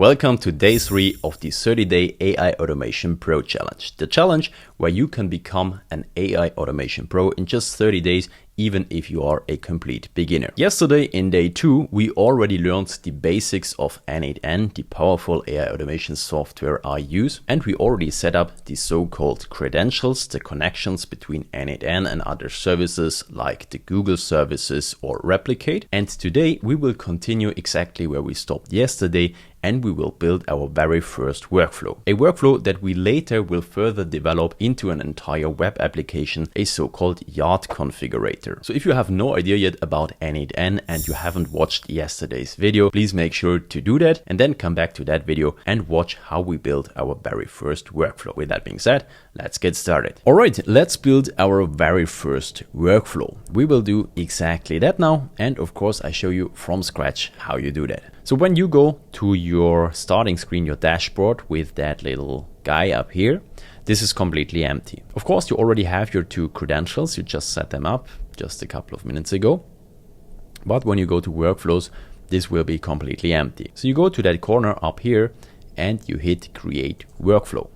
Welcome to day 3 of the 30-day AI Automation Pro Challenge. The challenge where you can become an AI Automation Pro in just 30 days, even if you are a complete beginner. Yesterday in day 2, we already learned the basics of n8n, the powerful AI automation software I use, and we already set up the so-called credentials, the connections between n8n and other services like the Google services or Replicate. And today we will continue exactly where we stopped yesterday, and we will build our very first workflow. A workflow that we later will further develop into an entire web application, a so-called yacht configurator. So if you have no idea yet about n8n and you haven't watched yesterday's video, please make sure to do that and then come back to that video and watch how we build our very first workflow. With that being said, let's get started. All right, let's build our very first workflow. We will do exactly that now. And of course, I show you from scratch how you do that. So when you go to your starting screen, your dashboard with that little guy up here, this is completely empty. Of course, you already have your 2 credentials. You just set them up just a couple of minutes ago. But when you go to workflows, this will be completely empty. So you go to that corner up here and you hit create workflow.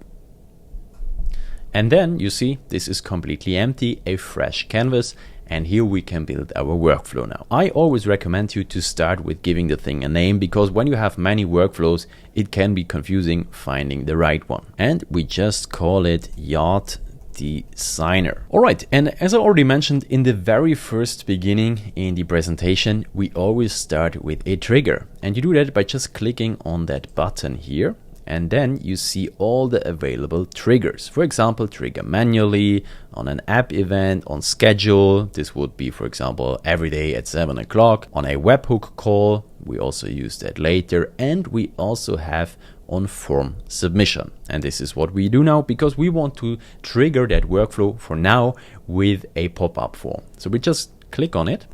And then you see this is completely empty, a fresh canvas. And here we can build our workflow now. I always recommend you to start with giving the thing a name, because when you have many workflows, it can be confusing finding the right one. And we just call it Yacht Designer. All right, and as I already mentioned in the very first beginning in the presentation, we always start with a trigger. And you do that by just clicking on that button here. And then you see all the available triggers. For example, trigger manually, on an app event, on schedule. This would be, for example, every day at 7 o'clock. On a webhook call, we also use that later. And we also have on form submission. And this is what we do now, because we want to trigger that workflow for now with a pop-up form. So we just click on it.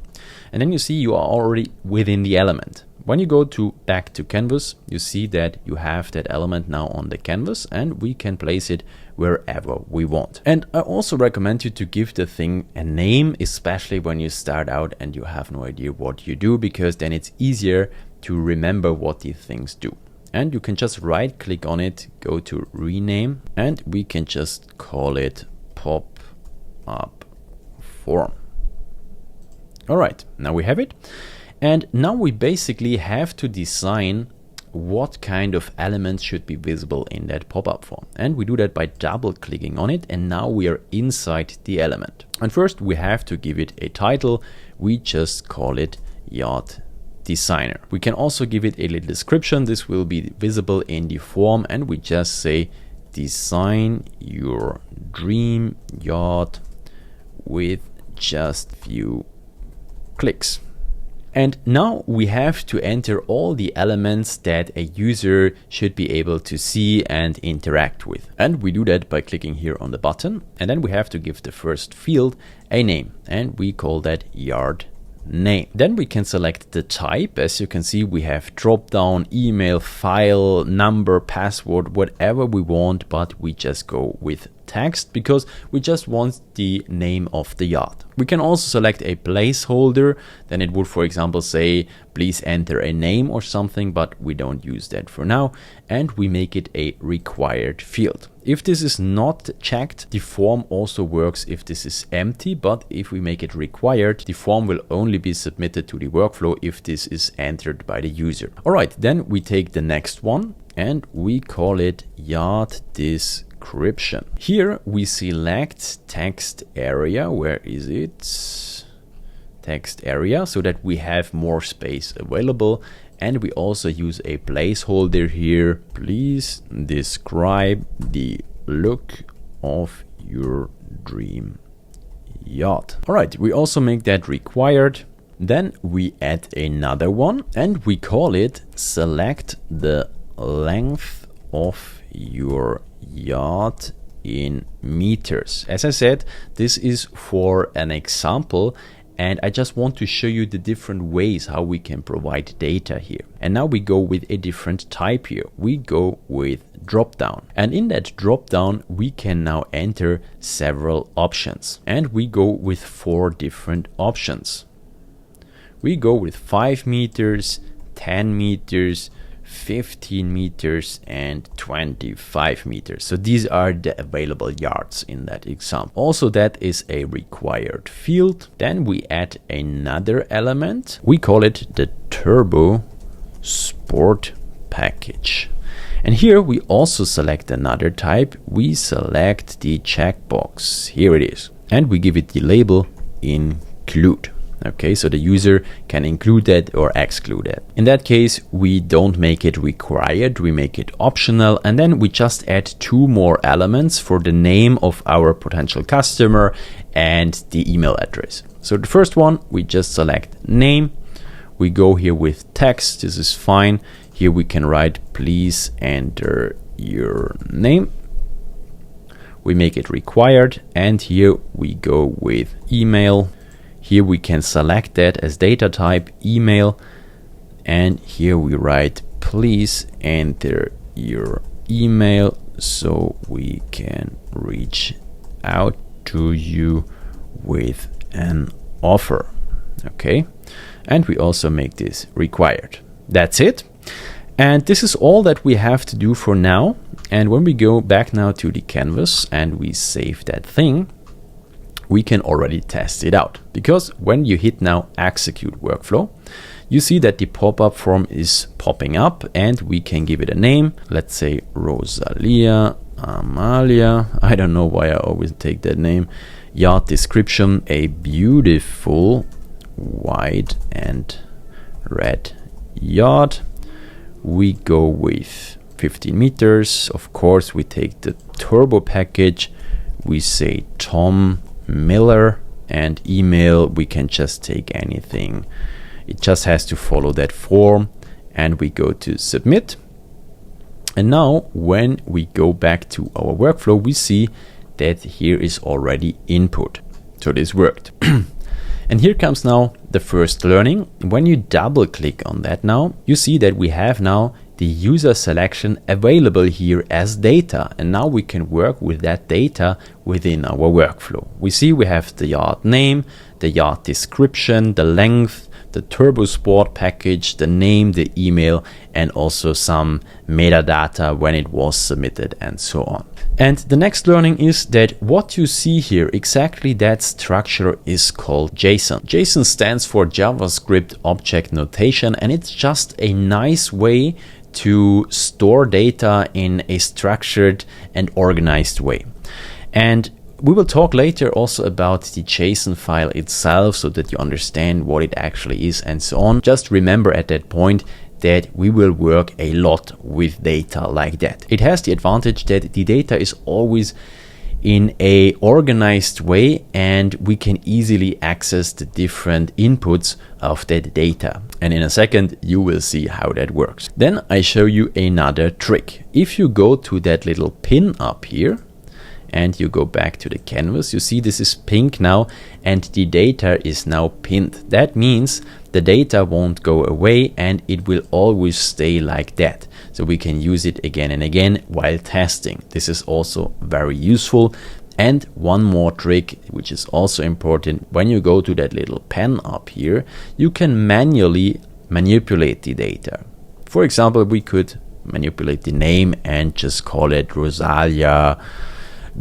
And then you see you are already within the element. When you go back to canvas, you see that you have that element now on the canvas, and we can place it wherever we want. And I also recommend you to give the thing a name, especially when you start out and you have no idea what you do, because then it's easier to remember what these things do. And you can just right click on it, go to rename, and we can just call it pop-up form. All right, now we have it. And now we basically have to design what kind of elements should be visible in that pop-up form. And we do that by double clicking on it. And now we are inside the element. And first we have to give it a title. We just call it Yacht Designer. We can also give it a little description. This will be visible in the form. And we just say, design your dream yacht with just few clicks. And now we have to enter all the elements that a user should be able to see and interact with. And we do that by clicking here on the button. And then we have to give the first field a name, and we call that yacht name. Then we can select the type. As you can see, we have drop down, email, file, number, password, whatever we want, but we just go with text because we just want the name of the yacht. We can also select a placeholder. Then it would, for example, say, please enter a name or something, but we don't use that for now. And we make it a required field. If this is not checked, the form also works if this is empty, but if we make it required, the form will only be submitted to the workflow if this is entered by the user. All right, then we take the next one and we call it yacht description. Here we select text area. Where is it? Text area, so that we have more space available. And we also use a placeholder here. Please describe the look of your dream yacht. All right, we also make that required. Then we add another one and we call it select the length of your yacht in meters. As I said, this is for an example, and I just want to show you the different ways how we can provide data here. And now we go with a different type here. We go with drop down, and in that drop down we can now enter several options, and we go with 4 different options. We go with 5 meters, 10 meters, 15 meters and 25 meters. So these are the available yards in that example. Also, that is a required field. Then we add another element. We call it the turbo sport package. And here we also select another type. We select the checkbox. Here it is. And we give it the label include. Okay, so the user can include that or exclude it. In that case, we don't make it required, we make it optional, and then we just add two more elements for the name of our potential customer and the email address. So the first one, we just select name. We go here with text, this is fine. Here we can write, please enter your name. We make it required, and here we go with email. Here we can select that as data type, email, and here we write, please enter your email so we can reach out to you with an offer. Okay, and we also make this required. That's it. And this is all that we have to do for now. And when we go back now to the canvas and we save that thing, we can already test it out, because when you hit now execute workflow, you see that the pop-up form is popping up and we can give it a name. Let's say Rosalia Amalia. I don't know why I always take that name. Yacht description, a beautiful white and red yacht. We go with 15 meters. Of course, we take the turbo package. We say Tom Miller, and email, we can just take anything. It just has to follow that form, and we go to submit. And now when we go back to our workflow, we see that here is already input. So this worked. And here comes now the first learning. When you double click on that now, you see that we have now the user selection available here as data, and now we can work with that data within our workflow. We see we have the yacht name, the yacht description, the length, the turbo sport package, the name, the email, and also some metadata when it was submitted and so on. And the next learning is that what you see here, exactly that structure is called JSON. JSON stands for JavaScript Object Notation, and it's just a nice way to store data in a structured and organized way. And we will talk later also about the JSON file itself so that you understand what it actually is and so on. Just remember at that point that we will work a lot with data like that. It has the advantage that the data is always in a organized way and we can easily access the different inputs of that data. And in a second, you will see how that works. Then I show you another trick. If you go to that little pin up here, and you go back to the canvas, you see this is pink now and the data is now pinned. That means the data won't go away and it will always stay like that. So we can use it again and again while testing. This is also very useful. And one more trick, which is also important, when you go to that little pen up here, you can manually manipulate the data. For example, we could manipulate the name and just call it Rosalia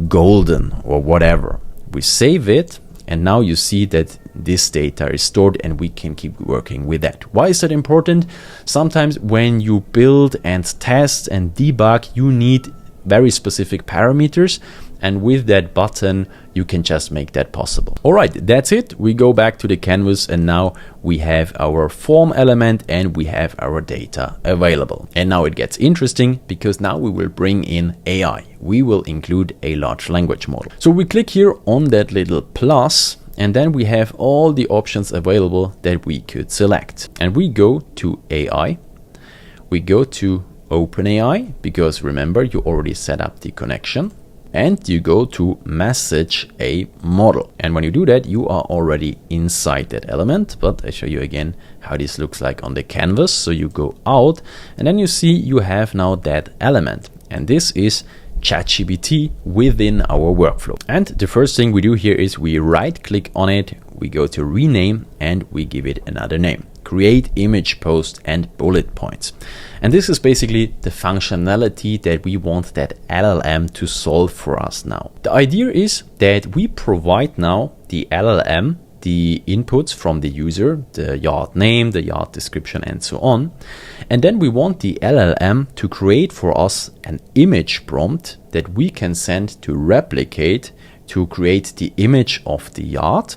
Golden or whatever. We save it and now you see that this data is stored and we can keep working with that. Why is that important? Sometimes when you build and test and debug, you need very specific parameters, and with that button you can just make that possible. All right, that's it. We go back to the canvas and now we have our form element and we have our data available. And now it gets interesting because now we will bring in AI. We will include a large language model. So we click here on that little plus and then we have all the options available that we could select. And we go to AI. We go to OpenAI because remember you already set up the connection. And you go to message a model. And when you do that, you are already inside that element. But I show you again how this looks like on the canvas. So you go out and then you see you have now that element. And this is ChatGPT within our workflow. And the first thing we do here is we right click on it. We go to rename and we give it another name. create image post and bullet points. And this is basically the functionality that we want that LLM to solve for us now. The idea is that we provide now the LLM the inputs from the user, the yacht name, the yacht description, and so on. And then we want the LLM to create for us an image prompt that we can send to replicate to create the image of the yacht.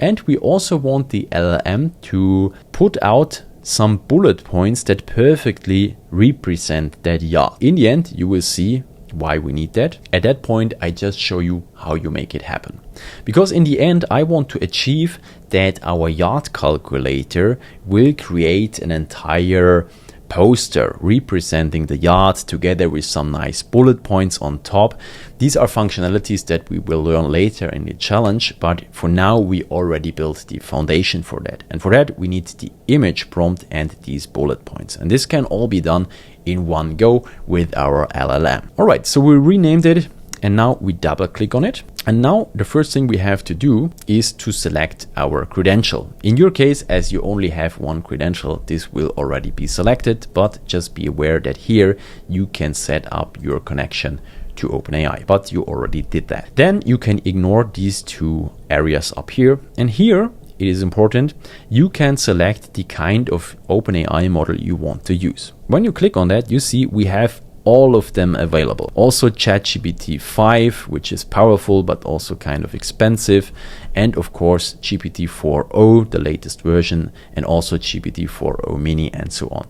And we also want the LLM to put out some bullet points that perfectly represent that yacht. In the end, you will see why we need that. At that point, I just show you how you make it happen. Because in the end, I want to achieve that our yacht calculator will create an entire poster representing the yacht together with some nice bullet points on top. These are functionalities that we will learn later in the challenge, but for now we already built the foundation for that. And for that we need the image prompt and these bullet points. And this can all be done in one go with our LLM. Alright, so we renamed it and now we double click on it. And now the first thing we have to do is to select our credential. In your case, as you only have one credential, this will already be selected, but just be aware that here you can set up your connection to OpenAI, but you already did that. Then you can ignore these two areas up here. And here it is important, you can select the kind of OpenAI model you want to use. When you click on that, you see we have all of them available. Also ChatGPT 5, which is powerful but also kind of expensive, and of course GPT-4o, the latest version, and also GPT-4o mini, and so on.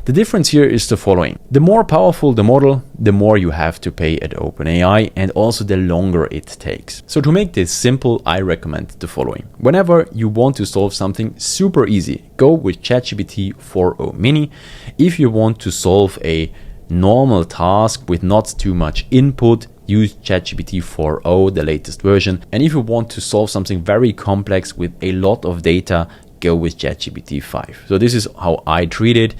The difference here is the following: the more powerful the model, the more you have to pay at OpenAI, and also the longer it takes. So to make this simple, I recommend the following. Whenever you want to solve something super easy, go with ChatGPT 4o mini. If you want to solve a normal task with not too much input, use ChatGPT 4o, the latest version. And if you want to solve something very complex with a lot of data, go with ChatGPT 5. So this is how I treat it.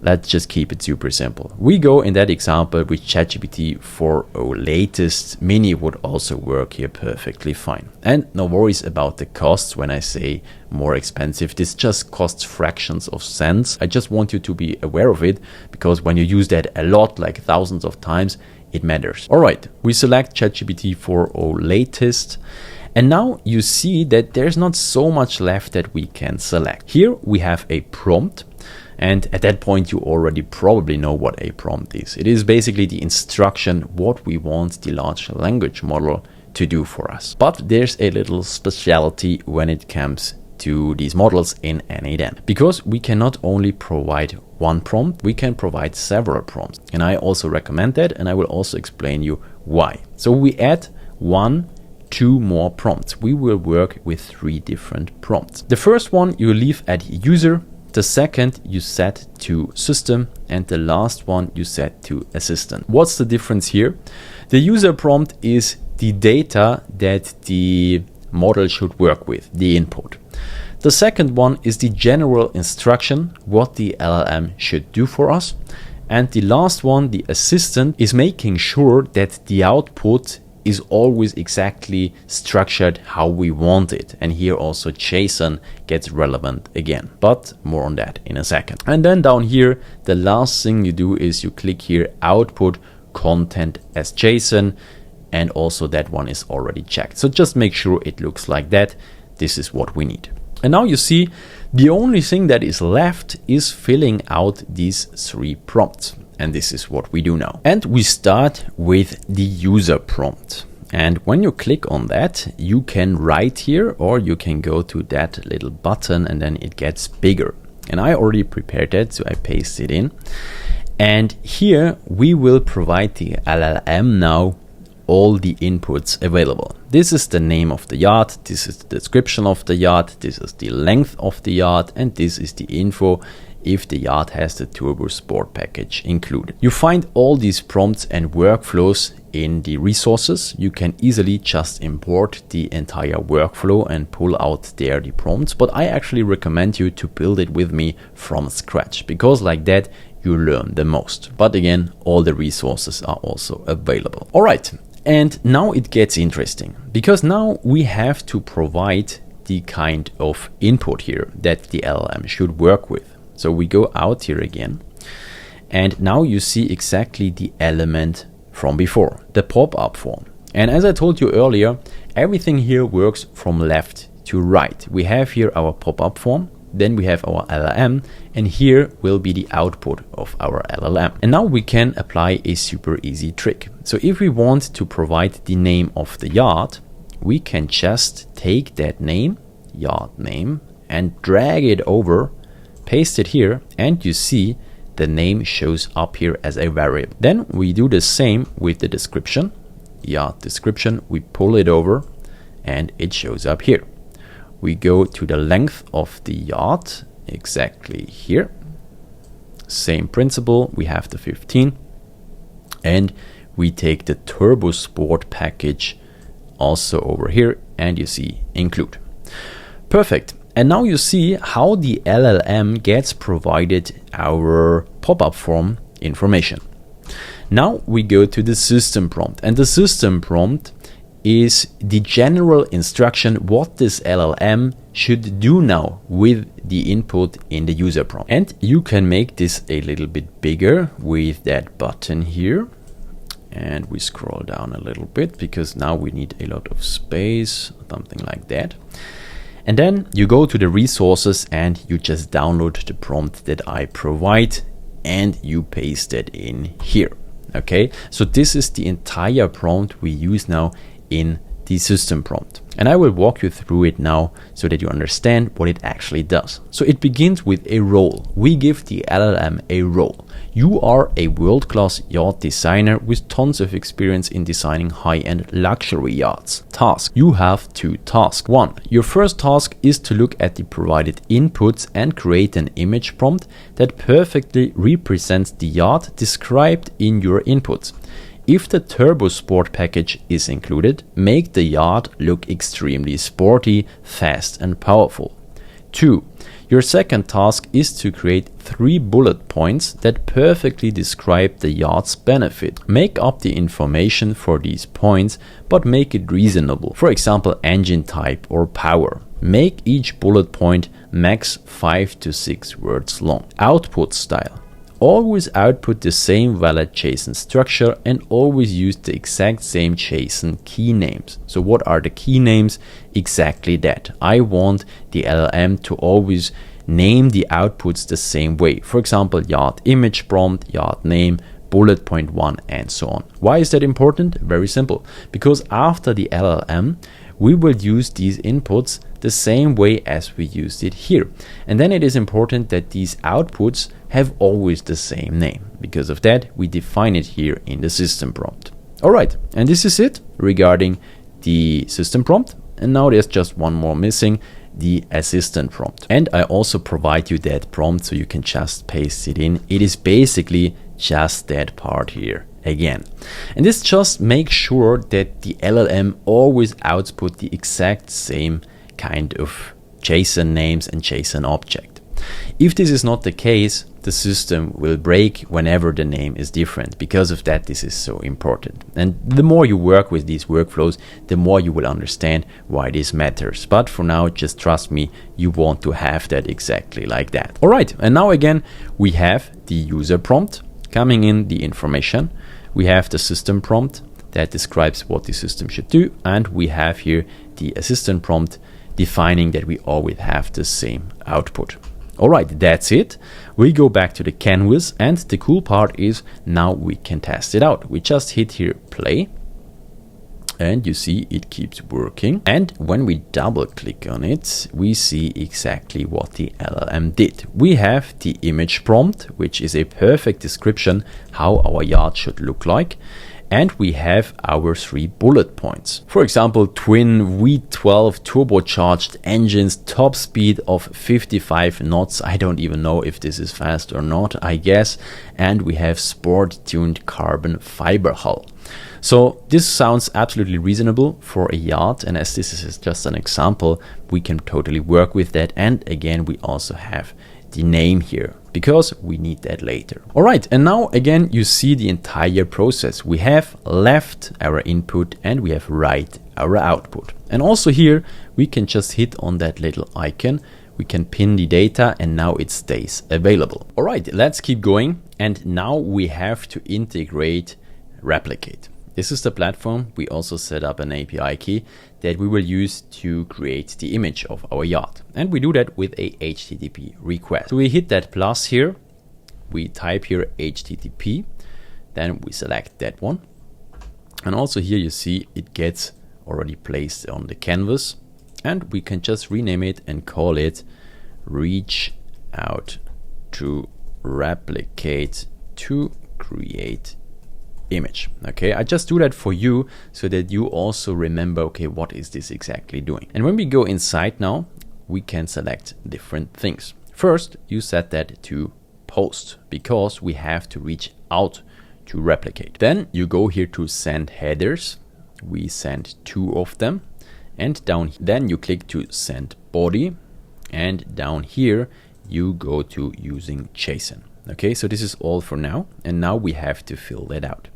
Let's just keep it super simple. We go in that example with ChatGPT 4o latest. Mini would also work here perfectly fine. And no worries about the costs when I say more expensive. This just costs fractions of cents. I just want you to be aware of it, because when you use that a lot, like thousands of times, it matters. All right, we select ChatGPT 4o latest. And now you see that there's not so much left that we can select. Here we have a prompt. And at that point, you already probably know what a prompt is. It is basically the instruction what we want the large language model to do for us. But there's a little specialty when it comes to these models in n8n, because we cannot only provide one prompt, we can provide several prompts. And I also recommend that, and I will also explain you why. So we add 2 more prompts. We will work with 3 different prompts. The first one you leave at user. The second you set to system, and the last one you set to assistant. What's the difference here? The user prompt is the data that the model should work with, the input. The second one is the general instruction, what the LLM should do for us. And the last one, the assistant, is making sure that the output is always exactly structured how we want it. And here also JSON gets relevant again, but more on that in a second. And then down here, the last thing you do is you click here, output content as JSON, and also that one is already checked. So just make sure it looks like that. This is what we need. And now you see the only thing that is left is filling out these 3 prompts. And this is what we do now. And we start with the user prompt. And when you click on that, you can write here, or you can go to that little button and then it gets bigger. And I already prepared that, so I paste it in. And here we will provide the LLM now all the inputs available. This is the name of the yacht, this is the description of the yacht, this is the length of the yacht, and this is the info if the yacht has the Turbo Sport package included. You find all these prompts and workflows in the resources. You can easily just import the entire workflow and pull out there the prompts, but I actually recommend you to build it with me from scratch, because like that you learn the most. But again, all the resources are also available. All right, and now it gets interesting, because now we have to provide the kind of input here that the LLM should work with. So we go out here again, and now you see exactly the element from before, the pop-up form. And as I told you earlier, everything here works from left to right. We have here our pop-up form, then we have our LLM, and here will be the output of our LLM. And now we can apply a super easy trick. So if we want to provide the name of the yacht, we can just take that name, yacht name, and drag it over, paste it here, and you see the name shows up here as a variable. Then we do the same with the description, yacht description, we pull it over, and it shows up here. We go to the length of the yacht, exactly here. Same principle, we have the 15. And we take the Turbo Sport package also over here, and you see include. Perfect. And now you see how the LLM gets provided our pop-up form information. Now we go to the system prompt, and the system prompt is the general instruction what this LLM should do now with the input in the user prompt. And you can make this a little bit bigger with that button here. And we scroll down a little bit because now we need a lot of space, something like that. And then you go to the resources and you just download the prompt that I provide and you paste it in here. Okay, so this is the entire prompt we use now in the system prompt. And I will walk you through it now so that you understand what it actually does. So it begins with a role. We give the LLM a role. You are a world-class yacht designer with tons of experience in designing high-end luxury yachts. Task. You have 2 tasks. 1. Your first task is to look at the provided inputs and create an image prompt that perfectly represents the yacht described in your inputs. If the Turbo Sport package is included, make the yacht look extremely sporty, fast and powerful. 2. Your second task is to create 3 bullet points that perfectly describe the yacht's benefit. Make up the information for these points, but make it reasonable. For example, engine type or power. Make each bullet point max 5 to 6 words long. Output style. Always output the same valid JSON structure and always use the exact same JSON key names. So what are the key names? Exactly that. I want the LLM to always name the outputs the same way. For example, yacht image prompt, yacht name, bullet point 1, and so on. Why is that important? Very simple. Because after the LLM, we will use these inputs the same way as we used it here. And then it is important that these outputs have always the same name. Because of that, we define it here in the system prompt. All right, and this is it regarding the system prompt. And now there's just one more missing, the assistant prompt. And I also provide you that prompt so you can just paste it in. It is basically just that part here again. And this just makes sure that the LLM always outputs the exact same kind of JSON names and JSON object. If this is not the case, the system will break whenever the name is different. Because of that, this is so important. And the more you work with these workflows, the more you will understand why this matters. But for now, just trust me, you want to have that exactly like that. All right, and now again, we have the user prompt coming in the information. We have the system prompt that describes what the system should do. And we have here the assistant prompt defining that we always have the same output. All right, that's it. We go back to the canvas, and the cool part is now we can test it out. We just hit here play, and you see it keeps working. And when we double click on it, we see exactly what the LLM did. We have the image prompt, which is a perfect description how our yacht should look like. And we have our 3 bullet points. For example, twin V12 turbocharged engines, top speed of 55 knots. I don't even know if this is fast or not, I guess. And we have sport tuned carbon fiber hull. So this sounds absolutely reasonable for a yacht. And as this is just an example, we can totally work with that. And again, we also have the name here. because we need that later. All right, and now again, you see the entire process. We have left our input and we have right our output. And also here, we can just hit on that little icon. We can pin the data and now it stays available. All right, let's keep going. And now we have to integrate Replicate. This is the platform. We also set up an API key that we will use to create the image of our yacht. And we do that with a HTTP request. So we hit that plus here. We type here HTTP. Then we select that one. And also here you see it gets already placed on the canvas. And we can just rename it and call it reach out to replicate to create image. Okay, I just do that for you so that you also remember, okay, what is this exactly doing? And when we go inside now, we can select different things. First, you set that to post because we have to reach out to replicate. Then you go here to send headers. We send 2 of them. And down then you click to send body, and down here you go to using JSON. Okay, so this is all for now, and now we have to fill that out.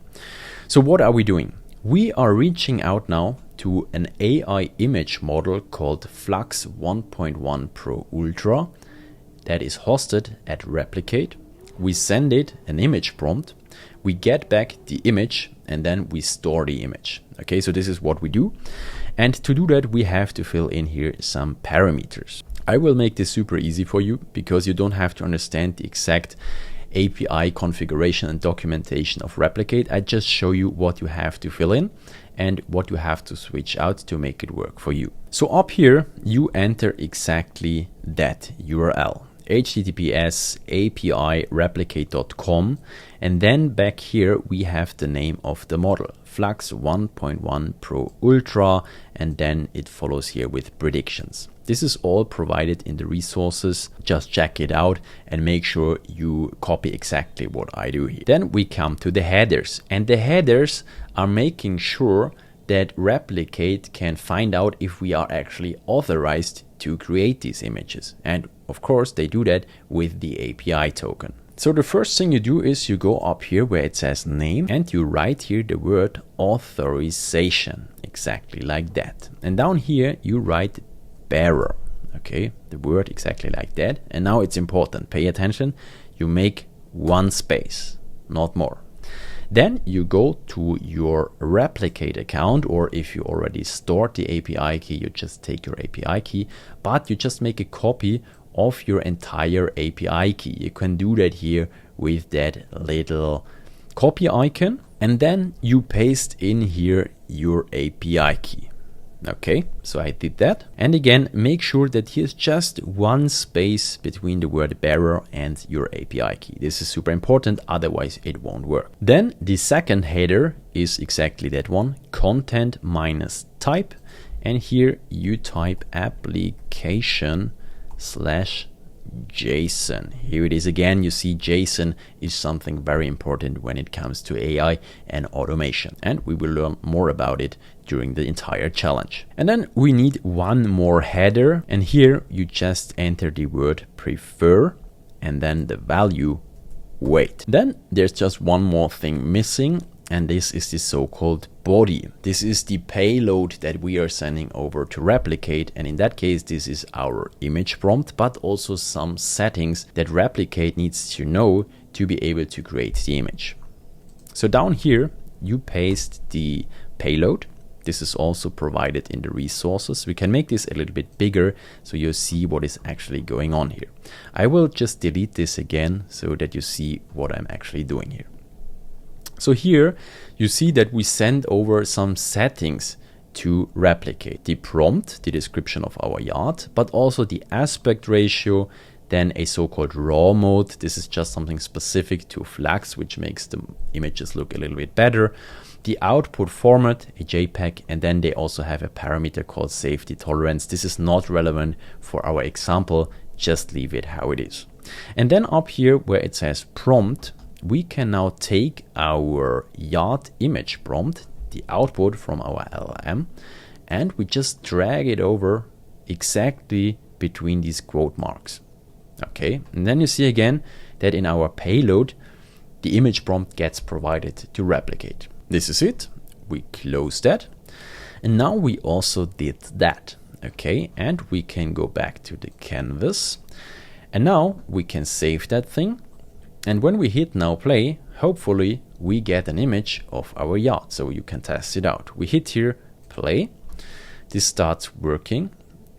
So what are we doing? We are reaching out now to an AI image model called Flux 1.1 Pro Ultra that is hosted at Replicate. We send it an image prompt, we get back the image, and then we store the image. Okay, so this is what we do. And to do that, we have to fill in here some parameters. I will make this super easy for you because you don't have to understand the exact API configuration and documentation of Replicate. I just show you what you have to fill in and what you have to switch out to make it work for you. So up here, you enter exactly that URL. https API replicate.com, and then back here we have the name of the model, Flux 1.1 Pro Ultra, and then it follows here with predictions. This is all provided in the resources. Just check it out and make sure you copy exactly what I do here. Then we come to the headers, and the headers are making sure that Replicate can find out if we are actually authorized to create these images. And of course, they do that with the API token. So the first thing you do is you go up here where it says name and you write here the word authorization, exactly like that. And down here you write bearer, okay, the word exactly like that. And now it's important, pay attention, you make 1 space, not more. Then you go to your Replicate account, or if you already stored the API key, you just take your API key, but you just make a copy of your entire API key. You can do that here with that little copy icon, and then you paste in here your API key. Okay, so I did that. And again, make sure that here's just 1 space between the word bearer and your API key. This is super important, otherwise it won't work. Then the second header is exactly that one, content minus type. And here you type application / JSON. Here it is again. You see JSON is something very important when it comes to AI and automation, and we will learn more about it during the entire challenge. And then we need 1 more header, and here you just enter the word prefer and then the value weight. Then there's just 1 more thing missing, and this is the so-called body. This is the payload that we are sending over to Replicate, and in that case this is our image prompt, but also some settings that Replicate needs to know to be able to create the image. So down here you paste the payload. This is also provided in the resources. We can make this a little bit bigger so you see what is actually going on here. I will just delete this again so that you see what I'm actually doing here. So here you see that we send over some settings to Replicate. The prompt, the description of our yacht, but also the aspect ratio, then a so-called raw mode. This is just something specific to Flux, which makes the images look a little bit better. The output format, a JPEG, and then they also have a parameter called safety tolerance. This is not relevant for our example, just leave it how it is. And then up here where it says prompt, we can now take our yacht image prompt, the output from our LLM, and we just drag it over exactly between these quote marks. Okay, and then you see again, that in our payload, the image prompt gets provided to replicate. This is it. We close that. And now we also did that. Okay, and we can go back to the canvas. And now we can save that thing. And when we hit now play, hopefully we get an image of our yacht. So you can test it out. We hit here play. This starts working.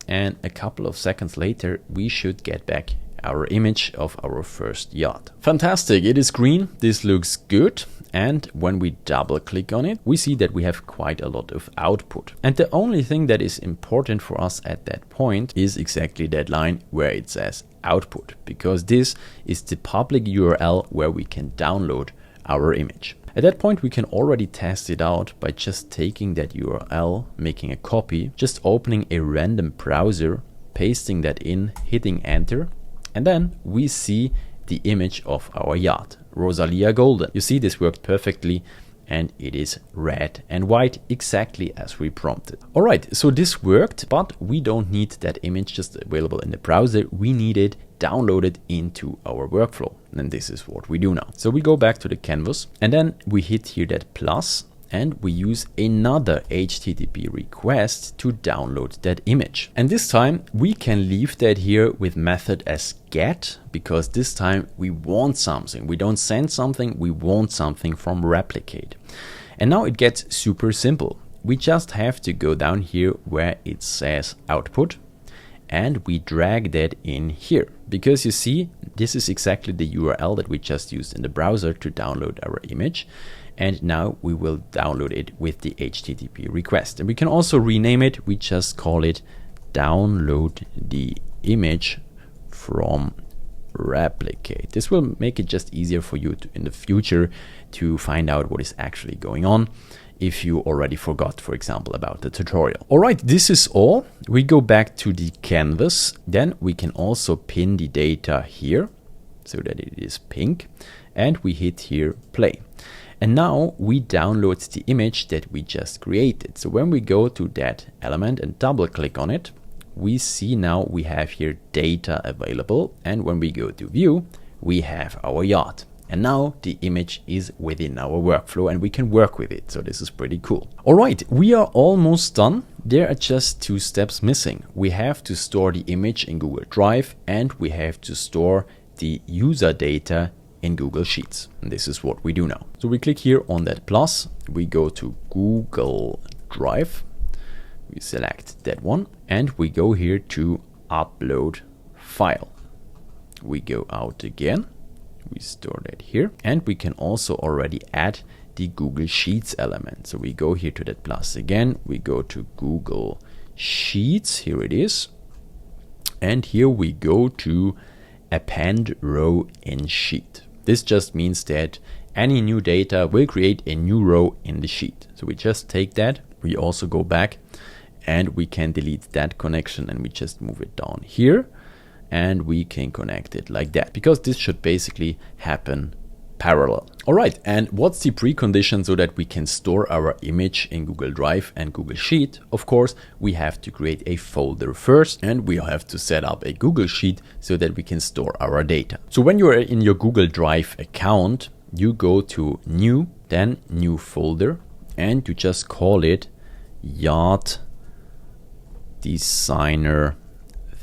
And a couple of seconds later, we should get back our image of our first yacht. Fantastic, it is green, this looks good. And when we double click on it, we see that we have quite a lot of output. And the only thing that is important for us at that point is exactly that line where it says output, because this is the public URL where we can download our image. At that point, we can already test it out by just taking that URL, making a copy, just opening a random browser, pasting that in, hitting enter, and then we see the image of our yacht, Rosalia Golden. You see this worked perfectly, and it is red and white, exactly as we prompted. All right, so this worked, but we don't need that image just available in the browser. We need it downloaded into our workflow. And this is what we do now. So we go back to the canvas, and then we hit here that plus, and we use another HTTP request to download that image. And this time we can leave that here with method as get, because this time we want something. We don't send something, we want something from replicate. And now it gets super simple. We just have to go down here where it says output, and we drag that in here, because you see, this is exactly the URL that we just used in the browser to download our image. And now we will download it with the HTTP request. And we can also rename it. We just call it download the image from replicate. This will make it just easier for you to, in the future, to find out what is actually going on if you already forgot, for example, about the tutorial. All right, this is all. We go back to the canvas. Then we can also pin the data here so that it is pink. And we hit here play. And now we download the image that we just created. So when we go to that element and double click on it, we see now we have here data available. And when we go to view, we have our yacht. And now the image is within our workflow and we can work with it. So this is pretty cool. All right, we are almost done. There are just 2 steps missing. We have to store the image in Google Drive, and we have to store the user data in Google Sheets. And this is what we do now. So we click here on that plus, we go to Google Drive, we select that one, and we go here to upload file. We go out again, we store that here, and we can also already add the Google Sheets element. So we go here to that plus again, we go to Google Sheets, here it is, and here we go to append row in sheet. This just means that any new data will create a new row in the sheet. So we just take that, we also go back, and we can delete that connection, and we just move it down here, and we can connect it like that, because this should basically happen parallel. All right, and what's the precondition so that we can store our image in Google Drive and Google Sheet? Of course, we have to create a folder first, and we have to set up a Google Sheet so that we can store our data. So when you are in your Google Drive account, you go to new, then new folder, and you just call it Yacht Designer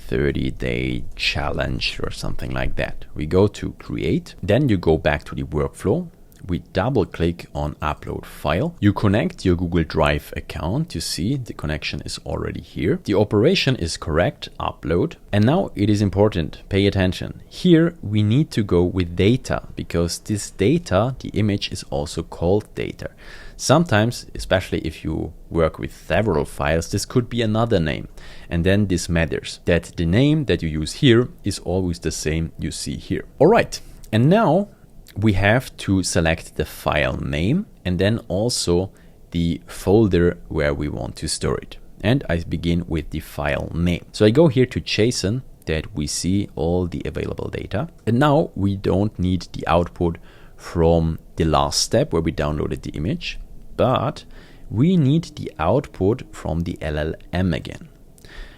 30-day challenge or something like that. We go to create, then you go back to the workflow, we double click on upload file, you connect your Google Drive account. You see the connection is already here, the operation is correct, upload, and now it is important, pay attention. Here we need to go with data, because this data, the image, is also called data. Sometimes, especially if you work with several files, this could be another name. And then this matters, that the name that you use here is always the same you see here. All right, and now we have to select the file name and then also the folder where we want to store it. And I begin with the file name. So I go here to JSON, that we see all the available data. And now we don't need the output from the last step where we downloaded the image, but we need the output from the LLM again,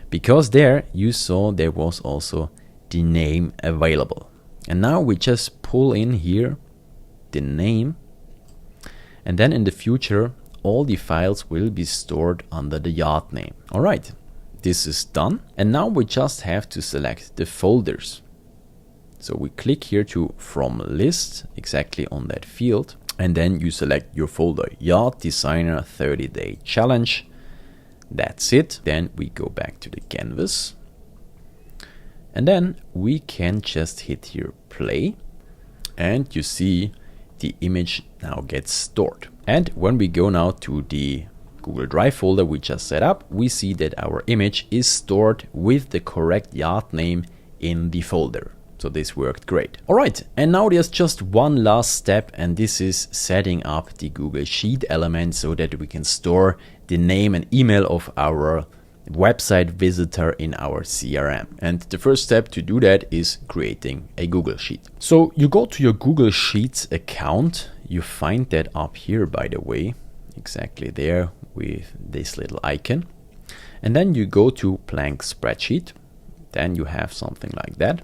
because there you saw there was also the name available. And now we just pull in here the name, and then in the future all the files will be stored under the yacht name. All right, this is done. And now we just have to select the folders. So we click here to from list exactly on that field, and then you select your folder, Yacht Designer 30-day challenge. That's it. Then we go back to the canvas, and then we can just hit here play, and you see the image now gets stored. And when we go now to the Google Drive folder we just set up, we see that our image is stored with the correct yacht name in the folder. So this worked great. All right, and now there's just one last step, and this is setting up the Google Sheet element so that we can store the name and email of our website visitor in our CRM. And the first step to do that is creating a Google Sheet. So you go to your Google Sheets account, you find that up here, by the way, exactly there with this little icon. And then you go to blank spreadsheet, then you have something like that.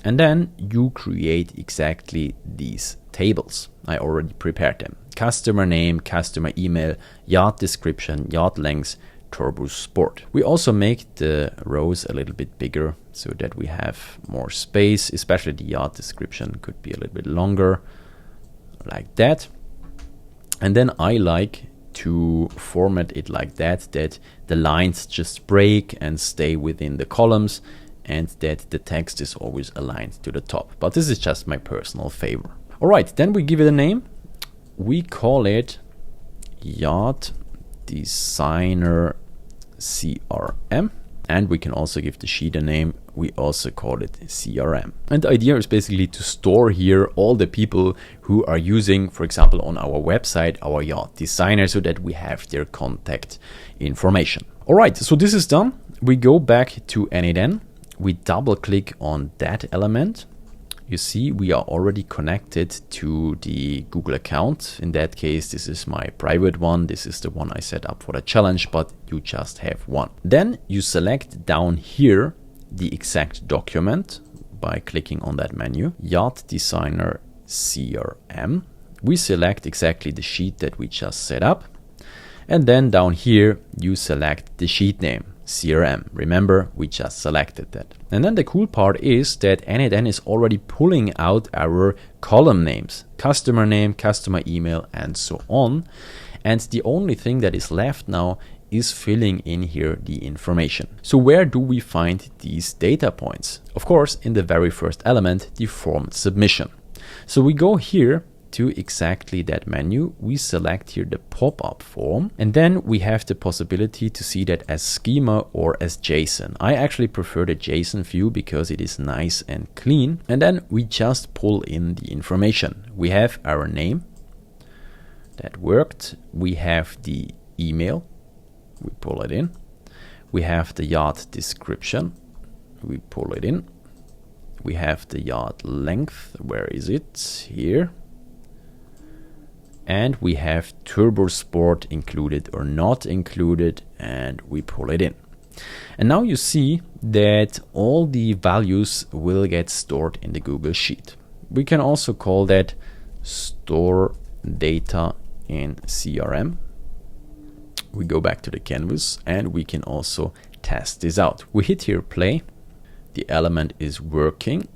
And then you create exactly these tables. I already prepared them. Customer name, customer email, yacht description, yacht length, turbo sport. We also make the rows a little bit bigger so that we have more space, especially the yacht description could be a little bit longer, like that. And then I like to format it like that, that the lines just break and stay within the columns, and that the text is always aligned to the top. But this is just my personal favor. All right, then we give it a name. We call it Yacht Designer CRM. And we can also give the sheet a name. We also call it CRM. And the idea is basically to store here all the people who are using, for example, on our website, our yacht designer, so that we have their contact information. All right, so this is done. We go back to n8n. We double click on that element. You see we are already connected to the Google account. In that case, this is my private one. This is the one I set up for the challenge, but you just have one. Then you select down here the exact document by clicking on that menu, Yacht Designer CRM. We select exactly the sheet that we just set up. And then down here, you select the sheet name, CRM. Remember, we just selected that. And then the cool part is that n8n is already pulling out our column names, customer name, customer email, and so on. And the only thing that is left now is filling in here the information. So where do we find these data points? Of course, in the very first element, the form submission. So we go here to exactly that menu. We select here the pop-up form, and then we have the possibility to see that as schema or as JSON. I actually prefer the JSON view because it is nice and clean. And then we just pull in the information. We have our name, that worked. We have the email, we pull it in. We have the yacht description, we pull it in. We have the yacht length, where is it? Here. And we have turbo sport included or not included, and we pull it in. And now you see that all the values will get stored in the Google Sheet. We can also call that store data in CRM. We go back to the canvas and we can also test this out. We hit here play, the element is working,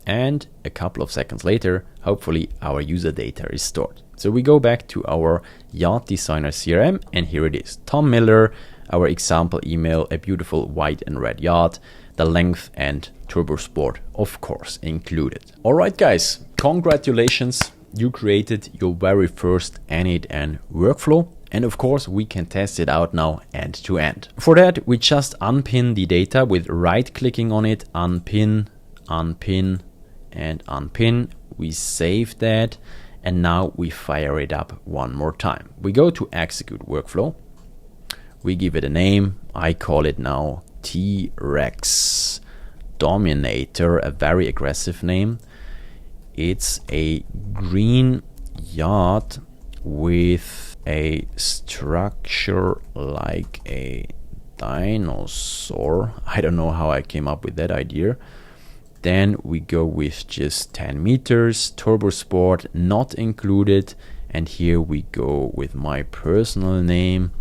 and a couple of seconds later, hopefully our user data is stored. So we go back to our Yacht Designer CRM, and here it is. Tom Miller, our example email, a beautiful white and red yacht, the length and turbo sport, of course, included. All right, guys, congratulations. You created your very first n8n workflow. And of course, we can test it out now end to end. For that, we just unpin the data with right clicking on it, unpin, unpin, and unpin. We save that. And now we fire it up one more time. We go to execute workflow. We give it a name. I call it now T-Rex Dominator, a very aggressive name. It's a green yacht with a structure like a dinosaur. I don't know how I came up with that idea. Then we go with just 10 meters, turbo sport not included. And here we go with my personal name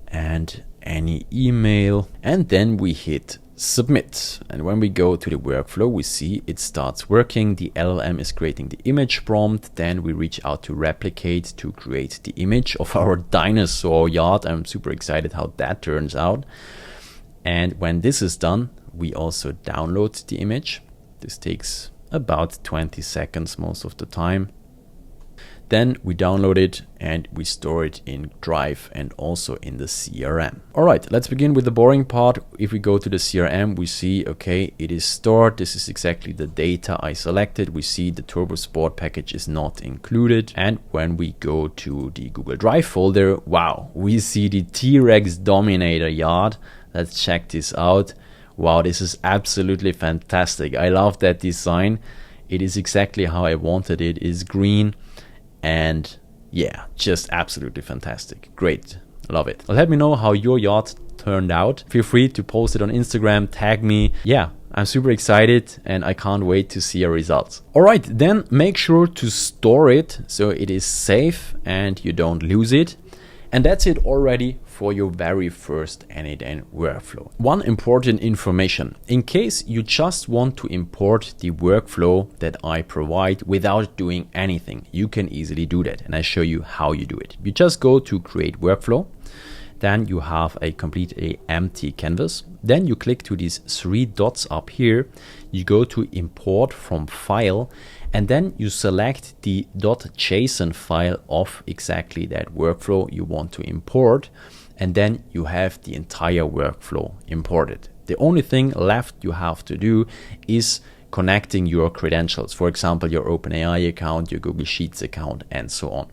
and any email. And then we hit submit. And when we go to the workflow, we see it starts working. The LLM is creating the image prompt. Then we reach out to replicate to create the image of our dinosaur yacht. I'm super excited how that turns out. And when this is done, we also download the image. This takes about 20 seconds most of the time. Then we download it and we store it in Drive and also in the CRM. All right, let's begin with the boring part. If we go to the CRM, we see, okay, it is stored. This is exactly the data I selected. We see the Turbo Sport package is not included. And when we go to the Google Drive folder, wow, we see the T-Rex Dominator yacht. Let's check this out. Wow, this is absolutely fantastic. I love that design. It is exactly how I wanted it. It is green. And yeah, just absolutely fantastic. Great. Love it. Well, let me know how your yacht turned out. Feel free to post it on Instagram, tag me. Yeah, I'm super excited and I can't wait to see your results. All right, then make sure to store it so it is safe and you don't lose it. And that's it already for your very first n8n workflow. One important information: in case you just want to import the workflow that I provide without doing anything, you can easily do that. And I show you how you do it. You just go to create workflow. Then you have a completely empty canvas. Then you click to these three dots up here. You go to import from file, and then you select the .json file of exactly that workflow you want to import. And then you have the entire workflow imported. The only thing left you have to do is connecting your credentials. For example, your OpenAI account, your Google Sheets account, and so on.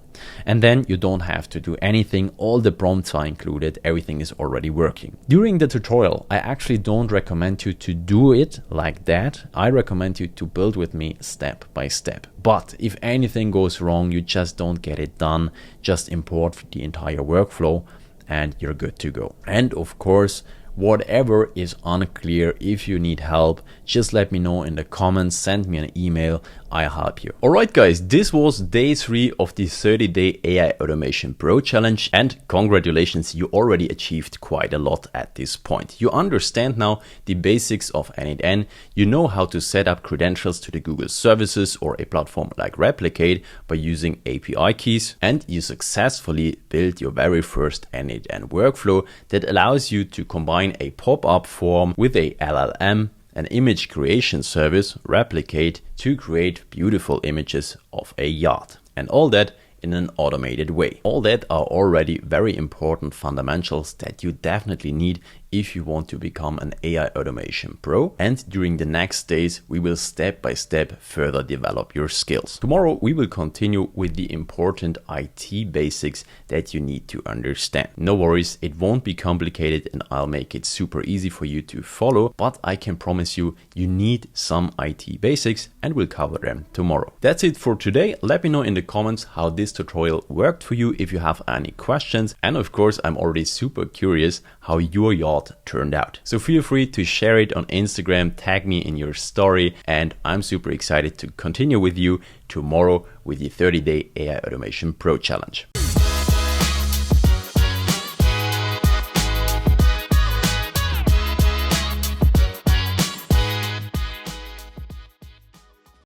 And then you don't have to do anything. All the prompts are included. Everything is already working. During the tutorial, I actually don't recommend you to do it like that. I recommend you to build with me step by step. But if anything goes wrong, you just don't get it done, just import the entire workflow and you're good to go. And of course, whatever is unclear, if you need help, just let me know in the comments, send me an email, I'll help you. All right, guys, this was day 3 of the 30-day AI Automation Pro Challenge, and congratulations, you already achieved quite a lot at this point. You understand now the basics of n8n, you know how to set up credentials to the Google services or a platform like Replicate by using API keys, and you successfully built your very first n8n workflow that allows you to combine a pop-up form with a LLM, an image creation service, Replicate, to create beautiful images of a yacht. And all that in an automated way. All that are already very important fundamentals that you definitely need if you want to become an AI automation pro. And during the next days, we will step by step further develop your skills. Tomorrow, we will continue with the important IT basics that you need to understand. No worries, it won't be complicated and I'll make it super easy for you to follow, but I can promise you, you need some IT basics and we'll cover them tomorrow. That's it for today. Let me know in the comments how this tutorial worked for you if you have any questions. And of course, I'm already super curious how your yacht turned out. So feel free to share it on Instagram, tag me in your story, and I'm super excited to continue with you tomorrow with the 30-day AI Automation Pro Challenge.